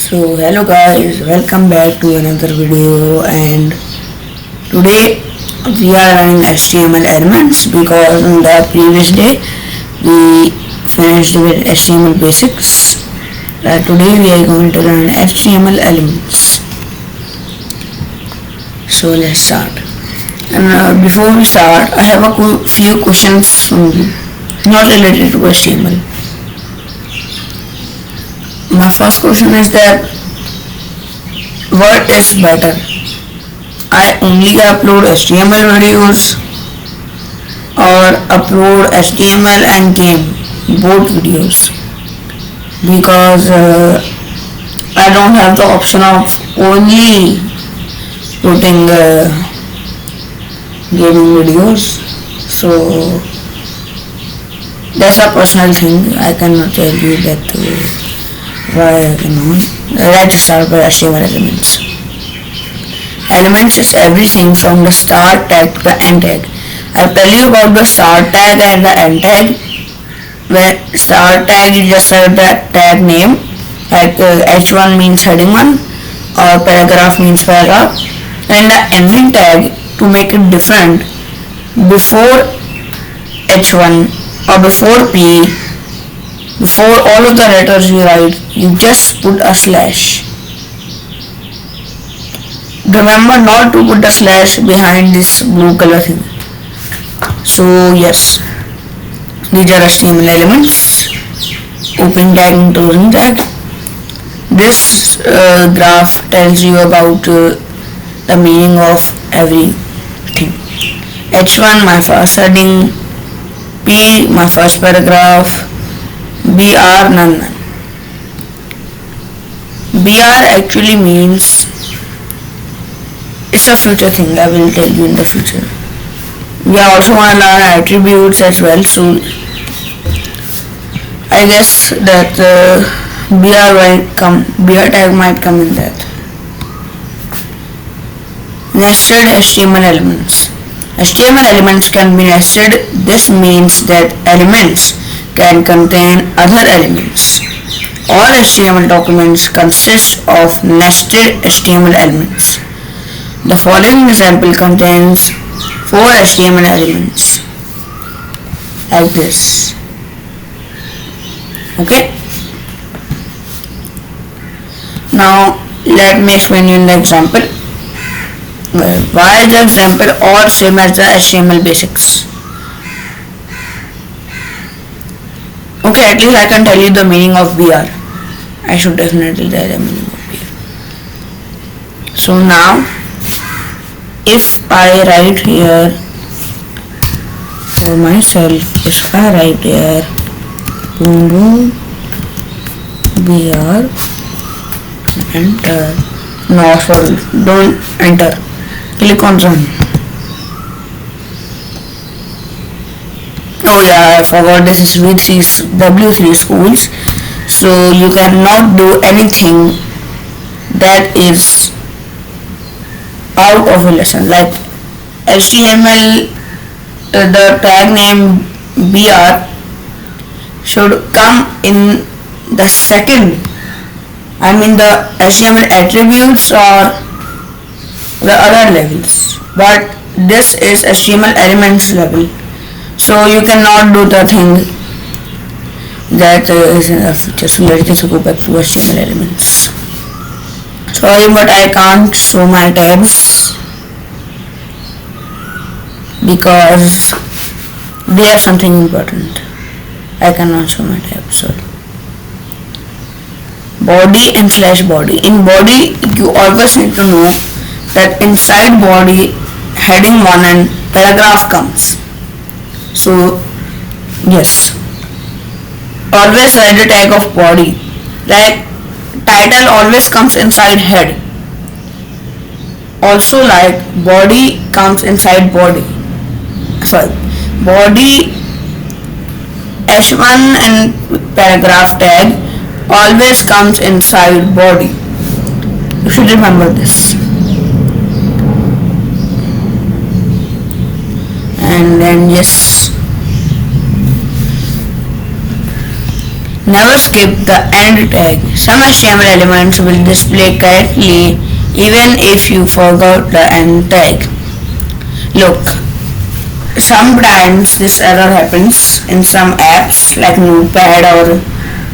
So hello guys, welcome back to another video, and today we are running HTML elements because on the previous day we finished with HTML basics. Today we are going to run HTML elements. So let's start. And before we start, I have a few questions not related to HTML. My first question is that what is better? I only upload HTML videos or upload HTML and game, both videos, because I don't have the option of only putting gaming videos. So that's a personal thing. I cannot tell you that why I cannot. Let's start by HTML elements. Elements is everything from the start tag to the end tag. I'll tell you about the start tag and the end tag. When start tag is just the tag name, like h1 means heading 1 or paragraph means paragraph, and the ending tag, to make it different, before h1 or before p, before all of the letters you write, you just put a slash. Remember not to put a slash behind this blue color thing. So yes, these are HTML elements. Open tag and closing tag. This graph tells you about the meaning of everything. H1 my first heading, P my first paragraph, BR none. BR actually means it's a future thing. I will tell you in the future. We are also going to learn attributes as well, so I guess that BR tag might come in that. Nested HTML elements. HTML elements can be nested. This means that elements can contain other elements. All HTML documents consist of nested HTML elements. The following example contains 4 HTML elements like this. Okay. Now let me explain you the example. Why is the example all same as the HTML basics? Okay, at least I can tell you the meaning of BR. I should definitely tell the meaning of BR. So now, if I write here for myself, if I write here boom boom BR, enter. No, sorry, don't enter. Click on run. Oh yeah, I forgot this is W3 schools, so you cannot do anything that is out of a lesson. Like HTML, the tag name BR should come in the second, the HTML attributes or the other levels, but this is HTML elements level. So you cannot do the thing that is in the future. So let's just go back to HTML elements. Sorry, but I can't show my tabs because they are something important. I cannot show my tabs. Sorry. Body and slash body. In body, you always need to know that inside body, heading 1 and paragraph comes. So yes, always write the tag of body. Like title always comes inside head. Also, like body comes inside body. Sorry, body h1 and paragraph tag always comes inside body. You should remember this. And then yes, Never skip the end tag. Some HTML elements will display correctly even if you forgot the end tag. Look, sometimes this error happens in some apps like Notepad or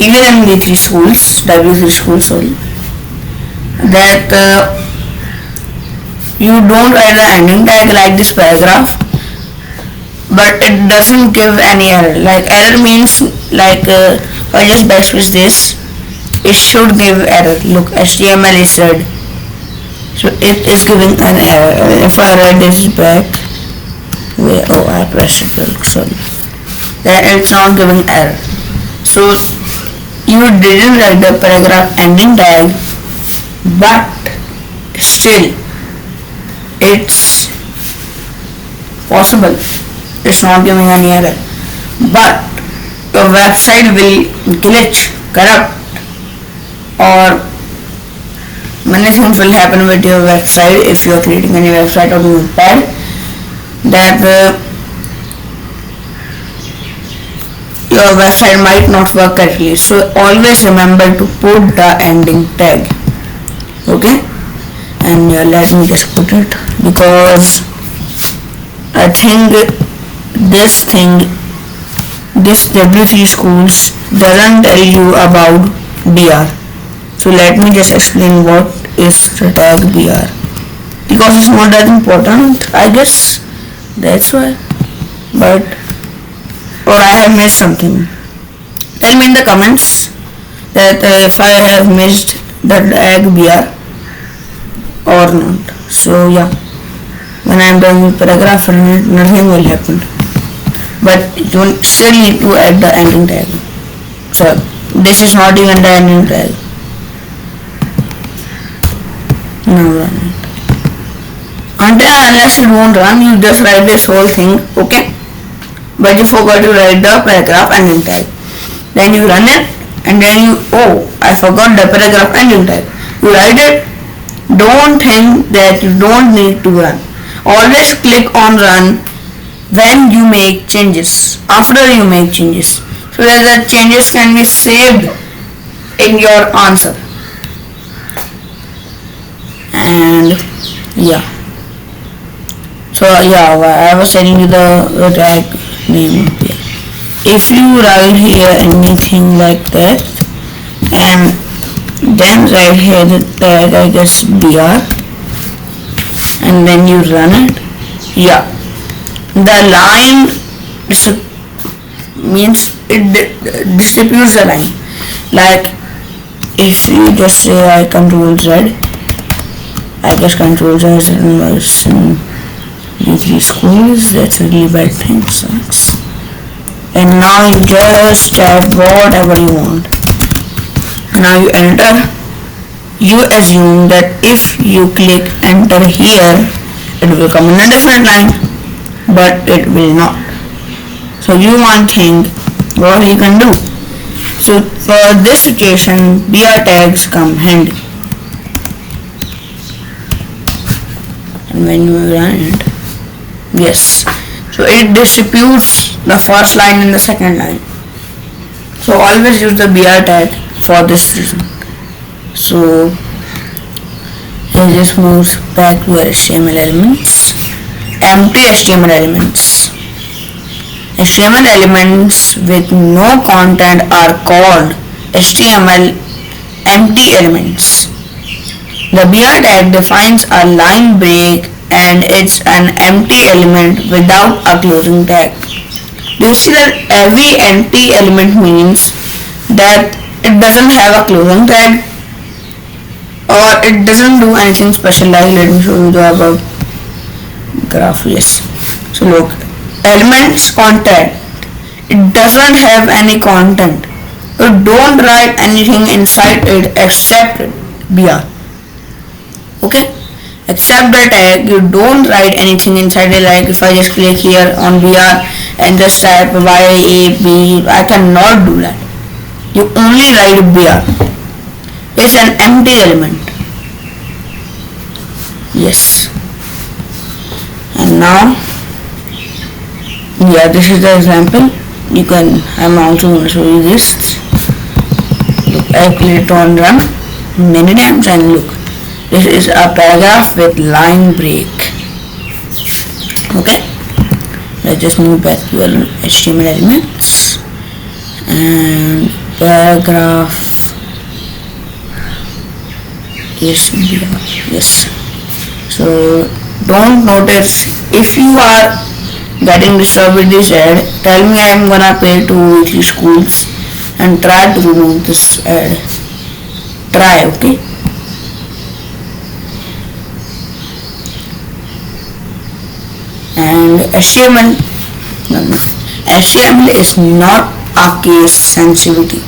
even in W3 schools, sorry, that you don't write the ending tag like this paragraph, but it doesn't give any error. Like error means like if I just backspace this, it should give error. Look, HTML is red, so it is giving an error. If I write this back, oh, I pressed it back, sorry, then it's not giving error. So you didn't write the paragraph ending tag, but still it's possible, it's not giving any error, but your website will glitch, corrupt, or many things will happen with your website if you are creating any website on Notepad, that your website might not work correctly. So always remember to put the ending tag. Okay, and let me just put it, because I think this W3 schools doesn't tell you about BR. So let me just explain what is the tag BR, because it's not that important, I guess, that's why. But or I have missed something. Tell me in the comments that if I have missed the tag BR or not. So yeah, when I am done with paragraph, nothing will happen, but you still need to add the ending tag. So this is not even the ending tag. Now run it. Until unless you don't run, you just write this whole thing, okay? But you forgot to write the paragraph ending tag. Then you run it, and then you, oh, I forgot the paragraph ending tag. You write it. Don't think that you don't need to run. Always click on run when you make changes, after you make changes, so that the changes can be saved in your answer. And yeah, so yeah, I was telling you the tag name here. If you write here anything like that, and then write here the tag, I guess BR, and then you run it, yeah, the line means it distributes the line. Like if you just say I control Z, I guess control Z is written by some W3 schools, that's a really bad thing, sucks. And now you just type whatever you want. Now you enter. You assume that if you click enter here, it will come in a different line, but it will not. So you want to think what you can do. So for this situation, BR tags come handy. And when you run it, yes, so it distributes the first line and the second line. So always use the BR tag for this reason. So it just moves back to HTML elements. Empty HTML elements. HTML elements with no content are called HTML empty elements. The BR tag defines a line break and it's an empty element without a closing tag. Do you see that every empty element means that it doesn't have a closing tag, or it doesn't do anything special? Like let me show you the above graph. Yes, so look, elements content, it doesn't have any content. You don't write anything inside it except BR. Okay, except the tag, you don't write anything inside it. Like if I just click here on BR and just type YAB, I cannot do that. You only write BR. It's an empty element. Yes. And now, yeah, this is the example. I'm also going to show you this. I clicked on run many times and look, this is a paragraph with line break. Okay, let's just move back to our HTML elements and paragraph is yes. So don't notice if you are getting disturbed with this ad, tell me, I am gonna pay to weekly schools and try to remove this ad. Try, okay? And HTML is not a case sensitivity.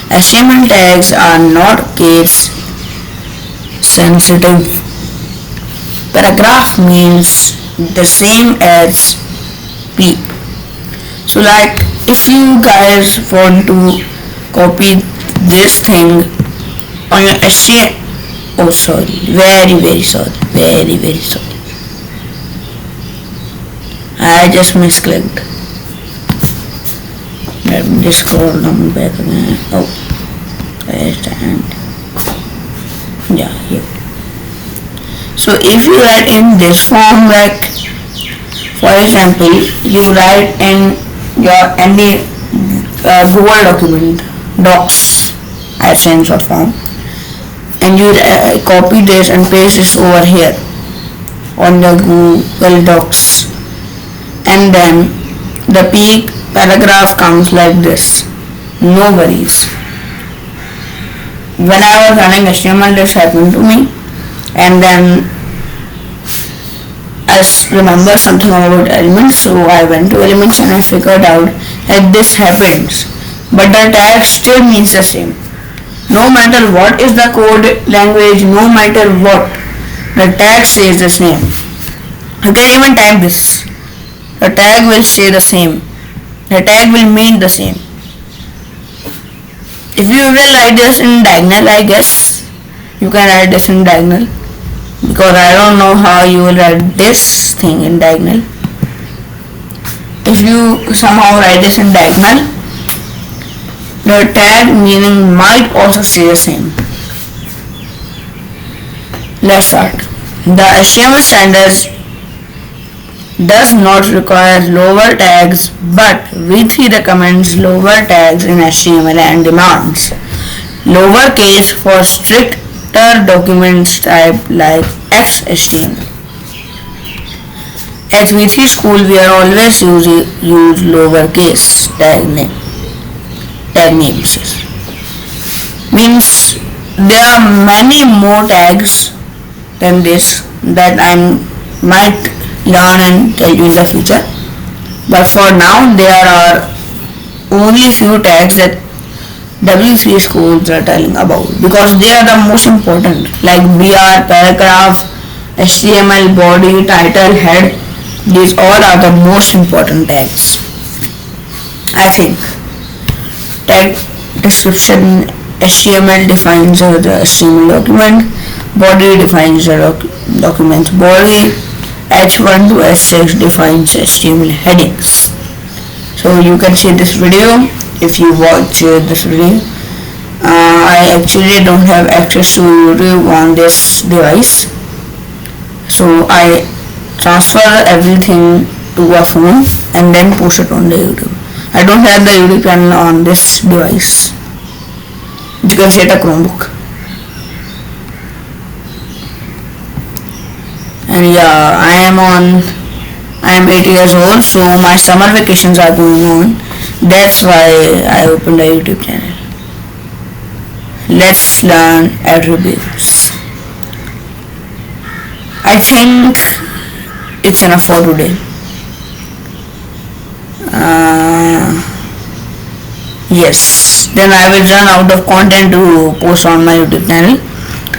HTML tags are not case sensitive. Paragraph means the same as peep. So like if you guys want to copy this thing on your HTML, oh sorry, very sorry. I just misclicked. Let me just scroll down back again. Oh, and yeah, here. So if you write in this form, like for example, you write in your any Google document, docs, AdSense or form, and you copy this and paste this over here on the Google Docs, and then the peak paragraph comes like this. No worries. When I was running HTML, this happened to me, and then I remember something about elements, so I went to elements and I figured out that this happens, but the tag still means the same. No matter what is the code language, no matter what, the tag stays the same. You can even type this. The tag will stay the same. The tag will mean the same. If you will write this in diagonal, I guess you can write this in diagonal, because I don't know how you will write this thing in diagonal. If you somehow write this in diagonal, the tag meaning might also stay the same. Let's start. The HTML standards does not require lower tags, but V3 recommends lower tags in HTML and demands lowercase for stricter documents type like XHTML. At V3 school, we are always use lowercase tag names. Means there are many more tags than this that I might learn and tell you in the future, but for now there are only few tags that W3 schools are telling about, because they are the most important, like BR, paragraph, HTML, body, title, head. These all are the most important tags, I think. Tag description: HTML defines the HTML document, body defines the document's body, H1 to H6 defines HTML headings. So you can see this video if you watch this video. I actually don't have access to YouTube on this device, so I transfer everything to a phone and then post it on the YouTube. I don't have the YouTube channel on this device. You can see it a Chromebook. And yeah, I am 8 years old, so my summer vacations are going on. That's why I opened a YouTube channel. Let's learn attributes. I think it's enough for today. Yes, then I will run out of content to post on my YouTube channel.